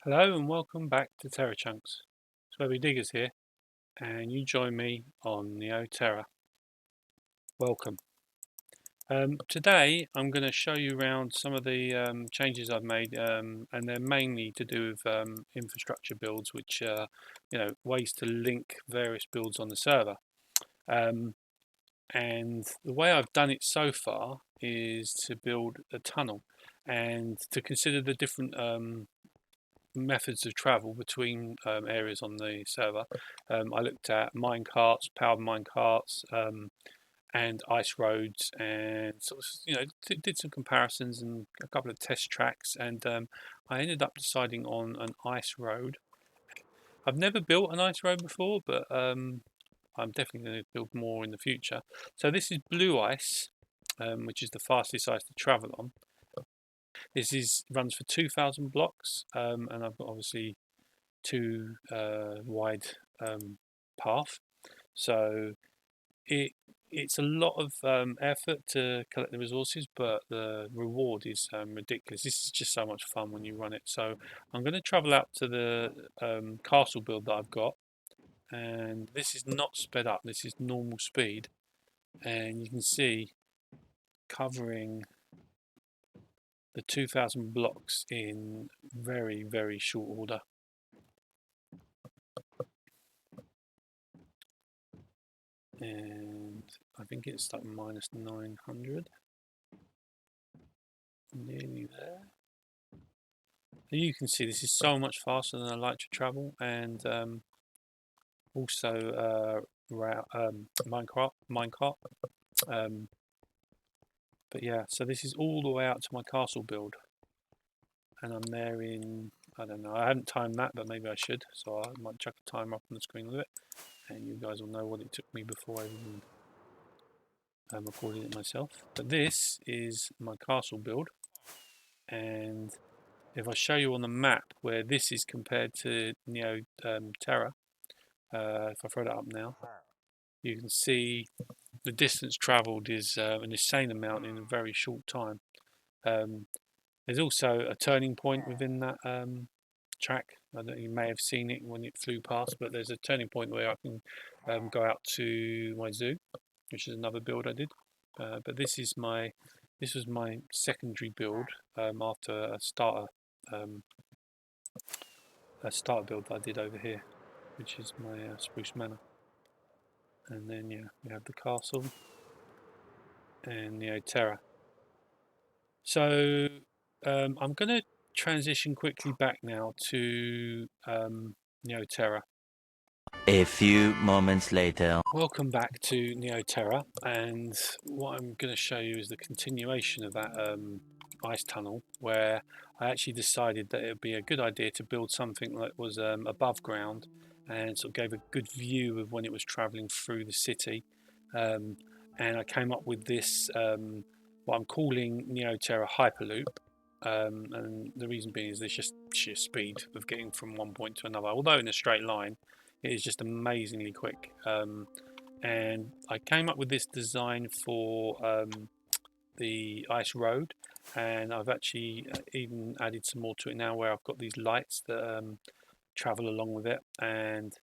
Hello and welcome back to TerraChunks. Swebby Diggers here, and you join me on Terra. Welcome. Today I'm going to show you around some of the changes I've made, and they're mainly to do with infrastructure builds, which are, ways to link various builds on the server. And the way I've done it so far is to build a tunnel and to consider the different methods of travel between areas on the server. I looked at mine carts, powered mine carts, and ice roads, and sort of, did some comparisons and a couple of test tracks, and I ended up deciding on an ice road. I've never built an ice road before, but I'm definitely going to build more in the future. So this is blue ice, which is the fastest ice to travel on. This runs for 2,000 blocks, and I've got obviously two wide path. So it's a lot of effort to collect the resources, but the reward is ridiculous. This is just so much fun when you run it. So I'm going to travel out to the castle build that I've got, and this is not sped up. This is normal speed, and you can see covering the 2,000 blocks in very, very short order. And I think it's like minus 900. Nearly there. You can see this is so much faster than I like to travel, and also minecart. But yeah, so this is all the way out to my castle build, and I'm there in, I don't know, I haven't timed that, but maybe I should, so I might chuck a timer up on the screen a little bit, and you guys will know what it took me before I even recorded it myself. But this is my castle build, and if I show you on the map where this is compared to Terra, if I throw that up now, you can see the distance travelled is an insane amount in a very short time. There's also a turning point within that track. I don't, you may have seen it when it flew past, but there's a turning point where I can go out to my zoo, which is another build I did. But this was my secondary build after a starter build that I did over here, which is my Spruce Manor. And then we have the castle and Terra. So I'm going to transition quickly back now to Terra. A few moments later. Welcome back to Terra, and what I'm going to show you is the continuation of that ice tunnel, where I actually decided that it would be a good idea to build something that was above ground and sort of gave a good view of when it was travelling through the city. And I came up with this, what I'm calling Terra Hyperloop. And the reason being is there's just sheer speed of getting from one point to another. Although in a straight line, it is just amazingly quick. And I came up with this design for the ice road, and I've actually even added some more to it now, where I've got these lights that travel along with it. And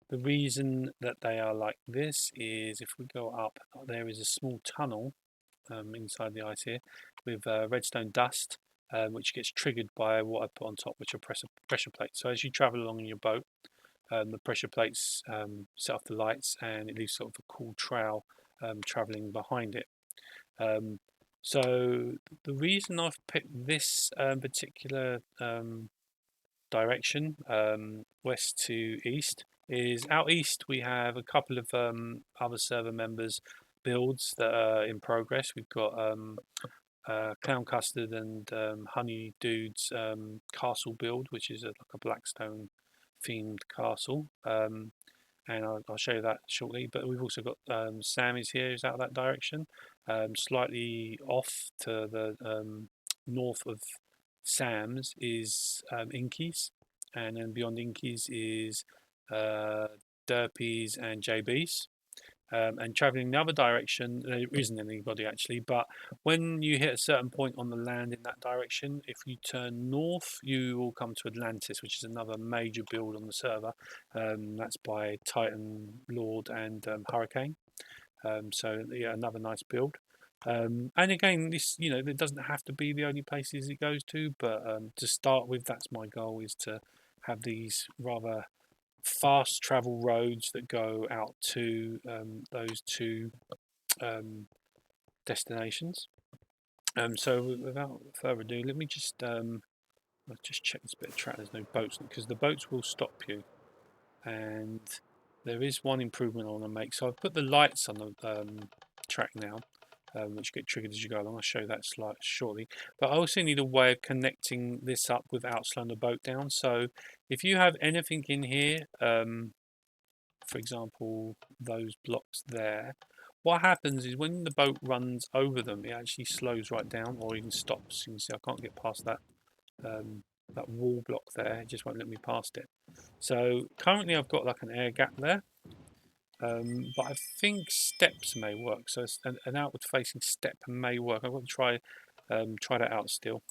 the reason that they are like this is if we go up, there is a small tunnel inside the ice here with redstone dust, which gets triggered by what I put on top, which are pressure plates. So as you travel along in your boat, the pressure plates set off the lights, and it leaves sort of a cool trail travelling behind it. So the reason I've picked this particular direction, west to east, is out east we have a couple of other server members builds that are in progress. We've got Clown Custard and Honey Dude's castle build, which is like a Blackstone themed castle, and I'll show you that shortly. But we've also got Sammy's here, is out that direction, slightly off to the north of Sam's is Inky's, and then beyond Inky's is Derpy's and JB's. and traveling the other direction, there isn't anybody actually, but when you hit a certain point on the land in that direction, if you turn north, you will come to Atlantis, which is another major build on the server. That's by Titan, Lord, and Hurricane. So yeah, another nice build. And again, this, you know, it doesn't have to be the only places it goes to, but to start with, that's my goal, is to have these rather fast travel roads that go out to those two destinations. So without further ado, let me just I'll just check this bit of track. There's no boats, because the boats will stop you, and there is one improvement I want to make. So I've put the lights on the track now, which get triggered as you go along. I'll show you that slide shortly. But I also need a way of connecting this up without slowing the boat down. So if you have anything in here, for example, those blocks there, what happens is when the boat runs over them, it actually slows right down, or even stops. You can see I can't get past that that wall block there. It just won't let me past it. So currently I've got like an air gap there, but I think steps may work. So an outward facing step may work. I've got to try that out still.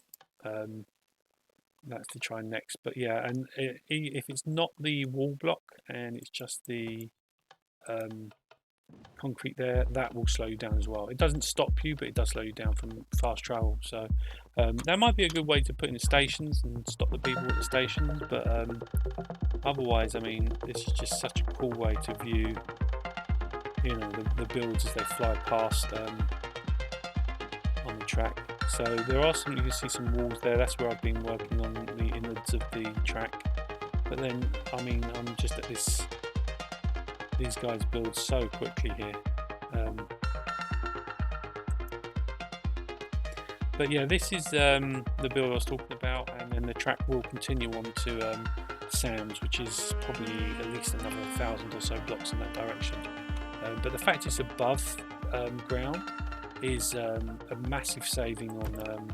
That's to try next. But yeah, and if it's not the wall block and it's just the concrete there, that will slow you down as well. It doesn't stop you, but it does slow you down from fast travel. So that might be a good way to put in the stations and stop the people at the stations. But otherwise, I mean, this is just such a cool way to view, you know, the builds as they fly past on the track. So there are some, you can see some walls there. That's where I've been working on the innards of the track. But then, I mean, I'm just at this. These guys build so quickly here. But yeah, this is the build I was talking about, and then the track will continue on to Sam's, which is probably at least another 1,000 or so blocks in that direction. But the fact it's above ground is a massive saving on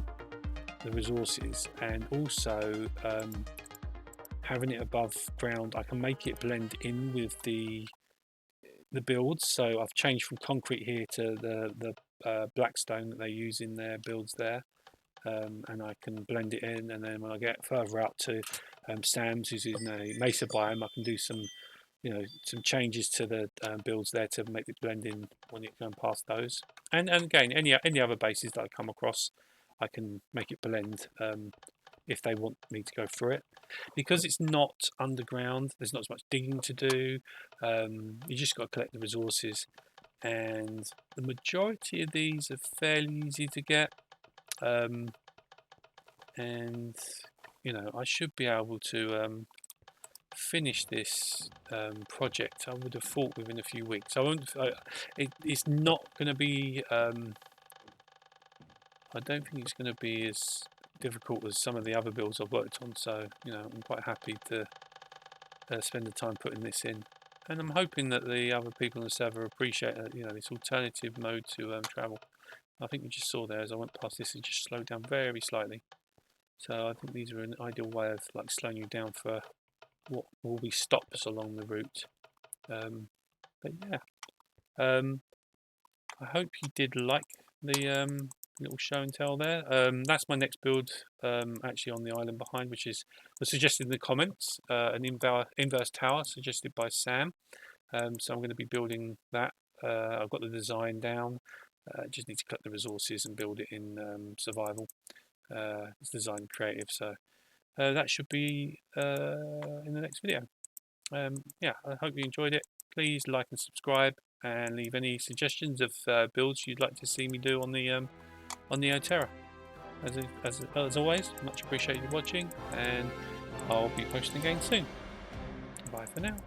the resources, and also having it above ground, I can make it blend in with the builds. So I've changed from concrete here to the black stone that they use in their builds there, and I can blend it in, and then when I get further out to Sam's, who's in a mesa biome, I can do some, you know, some changes to the builds there to make it blend in when it's going past those. And again, any other bases that I come across, I can make it blend if they want me to go through it. Because it's not underground, there's not as much digging to do. You just got to collect the resources, and the majority of these are fairly easy to get. And you know, I should be able to finish this project. I would have thought within a few weeks. I won't. It's not going to be. I don't think it's going to be as difficult as some of the other builds I've worked on. So you know, I'm quite happy to spend the time putting this in, and I'm hoping that the other people on the server appreciate you know, this alternative mode to travel. I think you just saw there as I went past this, it just slowed down very slightly. So I think these are an ideal way of like slowing you down for what will be stops along the route. But yeah, I hope you did like the little show and tell there. That's my next build, actually on the island behind, which was suggested in the comments, an inverse tower suggested by Sam. So I'm going to be building that. I've got the design down. Just need to collect the resources and build it in survival. It's designed creative, so that should be in the next video. Yeah, I hope you enjoyed it. Please like and subscribe, and leave any suggestions of builds you'd like to see me do on the Terra. As always, much appreciated watching, and I'll be posting again soon. Bye for now.